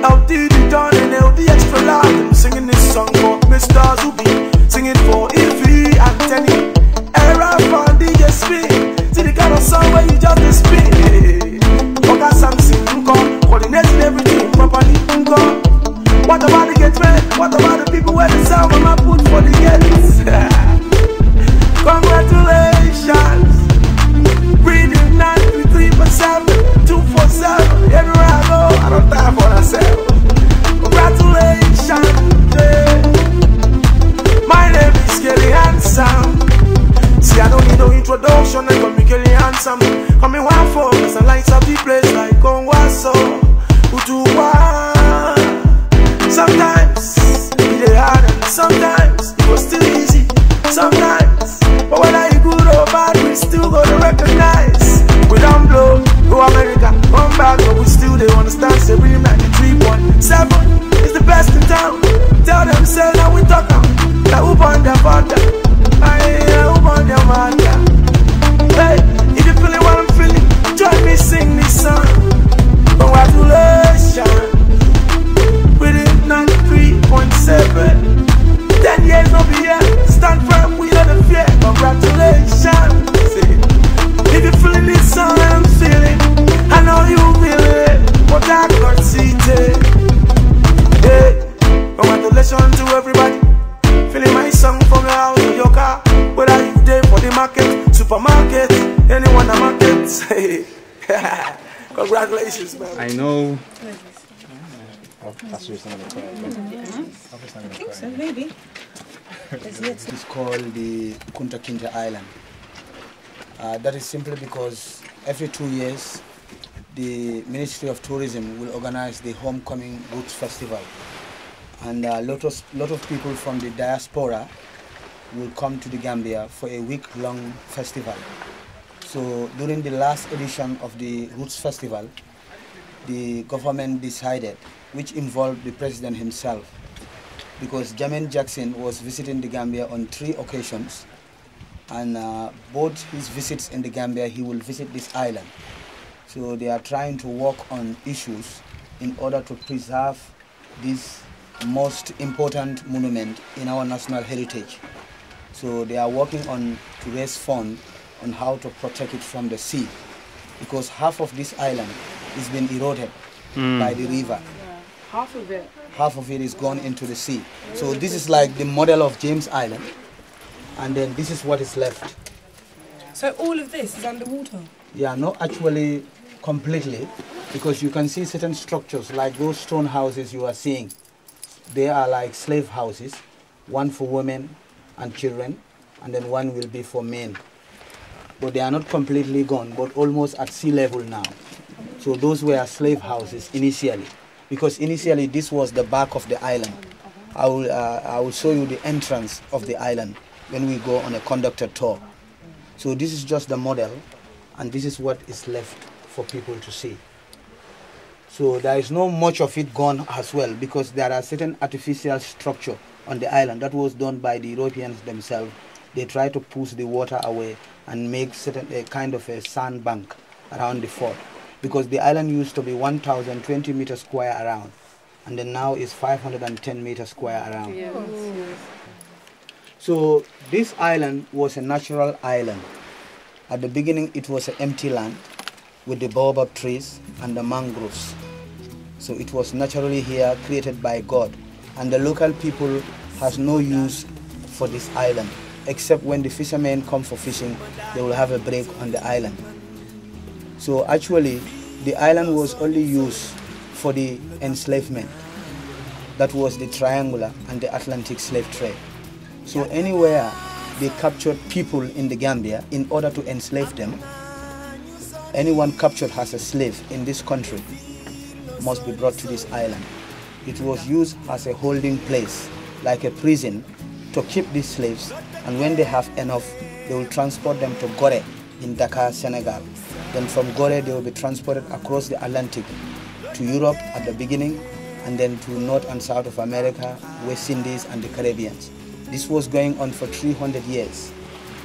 LD the dawn and LD extra loud. I'm singing this song for Mr. Zubi, singing for Ify and Tenny. Era for DJ Spin. See the kind of song where you just spin. Oga Samson, coordinating everything properly. What about the gatemen? What about the people where the sound when I put for the gates? Congratulations. Reading 93.7, 247. Everywhere I go, I don't die for myself. Congratulations. My name is Kelly Handsome. See, I don't need no introduction. I call me Kelly Handsome. Coming one for us and lights up the place like Kongwaso. Utuwa. Sometimes it is hard and sometimes it was still easy. Sometimes, but whether you good or bad, we still gonna recognize. We don't blow, go America, come back, but we still they understand. Say we 93.7 is the best in town. Tell them say now we talk now. That who born their father, who born their mother. Hey, if you feeling what I'm feeling, join me sing this song. Congratulations. Within 93.7. 10 years no be here. Stand firm, we are the fear. Congratulations. If you're feeling this song I'm feeling, I know you feel it. But I got seated. Hey, congratulations to everybody. Feeling my song from your house or your car. Whether you there for the market, supermarket, anyone the market. Say, congratulations, man. I know. I think so, maybe. It's called the Kunta Kinte Island. That is simply because every 2 years the Ministry of Tourism will organize the Homecoming Roots Festival, and a lot of people from the diaspora will come to the Gambia for a week-long festival. So during the last edition of the Roots Festival, the government decided, which involved the president himself, because Jermaine Jackson was visiting the Gambia on 3 occasions, and both his visits in the Gambia, he will visit this island. So they are trying to work on issues in order to preserve this most important monument in our national heritage. So they are working on to raise funds on how to protect it from the sea, because half of this island is being eroded by the river. Half of it. Half of it is gone into the sea. So this is like the model of James Island, and then this is what is left. So all of this is underwater? Yeah, not actually completely, because you can see certain structures like those stone houses you are seeing. They are like slave houses, one for women and children, and then one will be for men. But they are not completely gone, but almost at sea level now. So those were slave houses initially, because initially this was the back of the island. I will show you the entrance of the island when we go on a conducted tour. So this is just the model, and this is what is left for people to see. So there is not much of it gone as well, because there are certain artificial structure on the island that was done by the Europeans themselves. They try to push the water away and make certain a kind of a sand bank around the fort, because the island used to be 1,020 meters square around, and then now is 510 meters square around. Yes. So this island was a natural island. At the beginning it was an empty land with the baobab trees and the mangroves. So it was naturally here created by God, and the local people has no use for this island, except when the fishermen come for fishing, they will have a break on the island. So actually the island was only used for the enslavement. That was the triangular and the Atlantic slave trade. So anywhere they captured people in the Gambia in order to enslave them, anyone captured as a slave in this country must be brought to this island. It was used as a holding place, like a prison, to keep these slaves, and when they have enough, they will transport them to Gorée in Dakar, Senegal. Then from Gorée, they will be transported across the Atlantic to Europe at the beginning, and then to North and South of America, West Indies, and the Caribbean. This was going on for 300 years.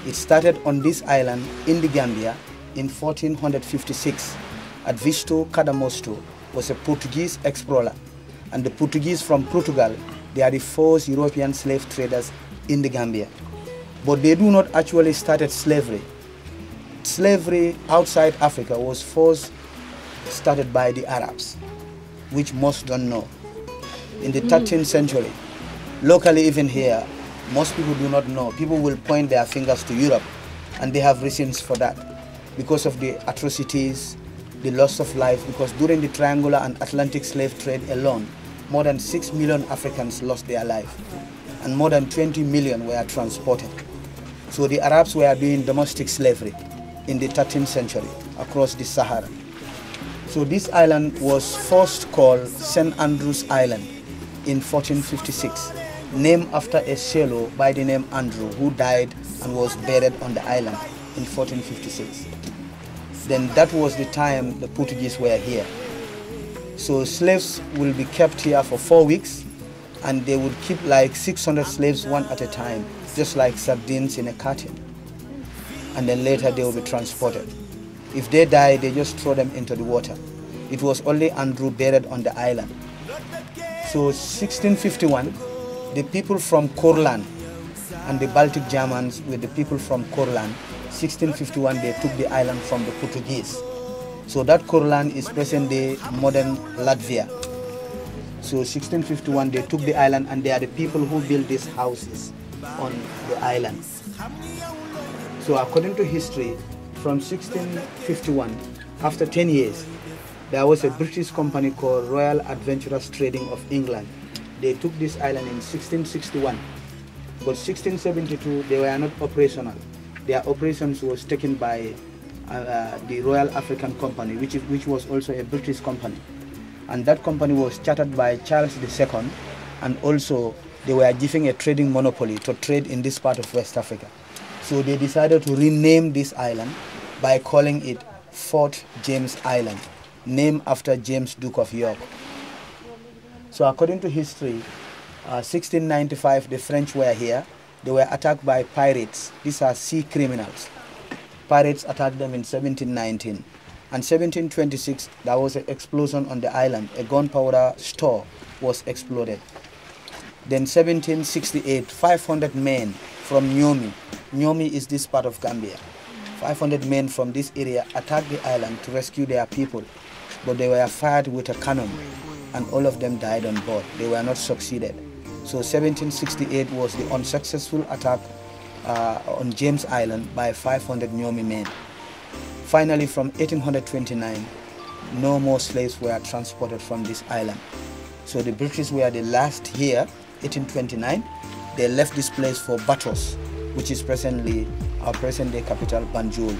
It started on this island in the Gambia in 1456. Advisto Cadamosto was a Portuguese explorer and the Portuguese from Portugal, they are the first European slave traders in the Gambia. But they do not actually started slavery. Slavery outside Africa was first started by the Arabs, which most don't know. In the 13th century, locally even here, most people do not know. People will point their fingers to Europe, and they have reasons for that. Because of the atrocities, the loss of life, because during the Triangular and Atlantic slave trade alone, more than 6 million Africans lost their life, and more than 20 million were transported. So the Arabs were doing domestic slavery in the 13th century across the Sahara. So this island was first called St. Andrew's Island in 1456, named after a sailor by the name Andrew who died and was buried on the island in 1456. Then that was the time the Portuguese were here. So slaves will be kept here for 4 weeks, and they would keep like 600 slaves one at a time, just like sardines in a carton. And then later they will be transported. If they die, they just throw them into the water. It was only Andrew buried on the island. So 1651, the people from Courland and the Baltic Germans with the people from Courland, 1651 they took the island from the Portuguese. So that Courland is present-day modern Latvia. So 1651 they took the island, and they are the people who built these houses on the island. So according to history, from 1651, after 10 years, there was a British company called Royal Adventurers Trading of England. They took this island in 1661, but 1672 they were not operational. Their operations was taken by the Royal African Company, which was also a British company. And that company was chartered by Charles II, and also they were given a trading monopoly to trade in this part of West Africa. So they decided to rename this island by calling it Fort James Island, named after James, Duke of York. So according to history, 1695 the French were here. They were attacked by pirates. These are sea criminals. Pirates attacked them in 1719. And 1726, there was an explosion on the island. A gunpowder store was exploded. Then 1768, 500 men from Nyomi. Nyomi is this part of Gambia. 500 men from this area attacked the island to rescue their people. But they were fired with a cannon, and all of them died on board. They were not succeeded. So 1768 was the unsuccessful attack on James Island by 500 Nyomi men. Finally, from 1829, no more slaves were transported from this island. So the British were the last here, 1829. They left this place for Batos, which is presently our present-day capital, Banjul.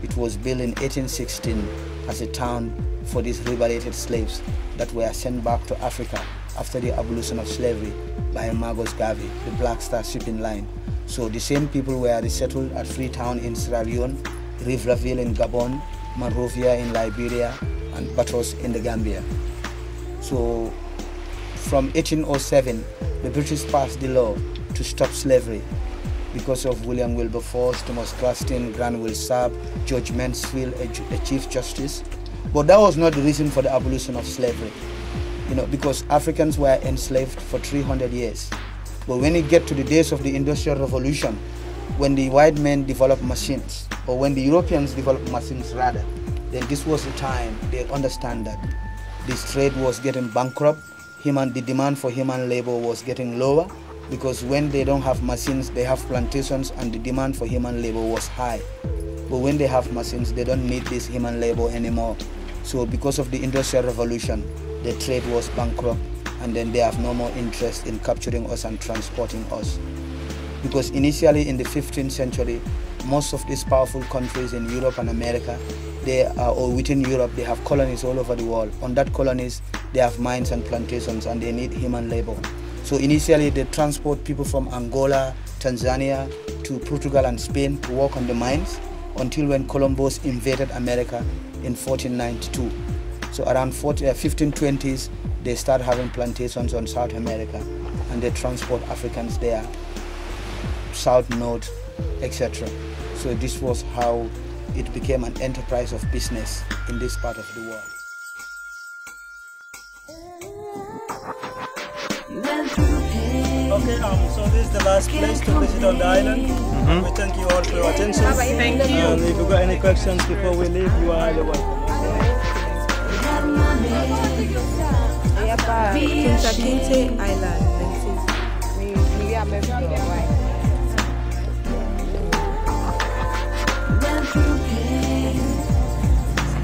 It was built in 1816 as a town for these liberated slaves that were sent back to Africa after the abolition of slavery by Magos Garvey, the Black Star shipping line. So the same people were resettled at Freetown in Sierra Leone, Libreville in Gabon, Monrovia in Liberia, and Batos in the Gambia. So from 1807, the British passed the law to stop slavery because of William Wilberforce, Thomas Graston, Granville Saab, George Mansfield, a Chief Justice. But that was not the reason for the abolition of slavery, because Africans were enslaved for 300 years. But when it get to the days of the Industrial Revolution, when the white men developed machines, or when the Europeans developed machines rather, then this was the time they understand that this trade was getting bankrupt, the demand for human labor was getting lower, because when they don't have machines, they have plantations, and the demand for human labor was high. But when they have machines, they don't need this human labor anymore. So because of the Industrial Revolution, the trade was bankrupt, and then they have no more interest in capturing us and transporting us. Because initially in the 15th century, most of these powerful countries in Europe and America, or within Europe, they have colonies all over the world. On that colonies, they have mines and plantations, and they need human labor. So initially they transport people from Angola, Tanzania to Portugal and Spain to work on the mines, until when Columbus invaded America in 1492. So around 1520s, they start having plantations on South America, and they transport Africans there, South, North, etc. So this was how it became an enterprise of business in this part of the world. Okay, so this is the last place to visit on the island. We thank you all for your attention. Thank you. And if you got any questions before we leave, you are highly welcome. Kunta Kinte Island. Went through pain,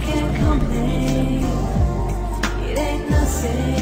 can't complain. It ain't nothing.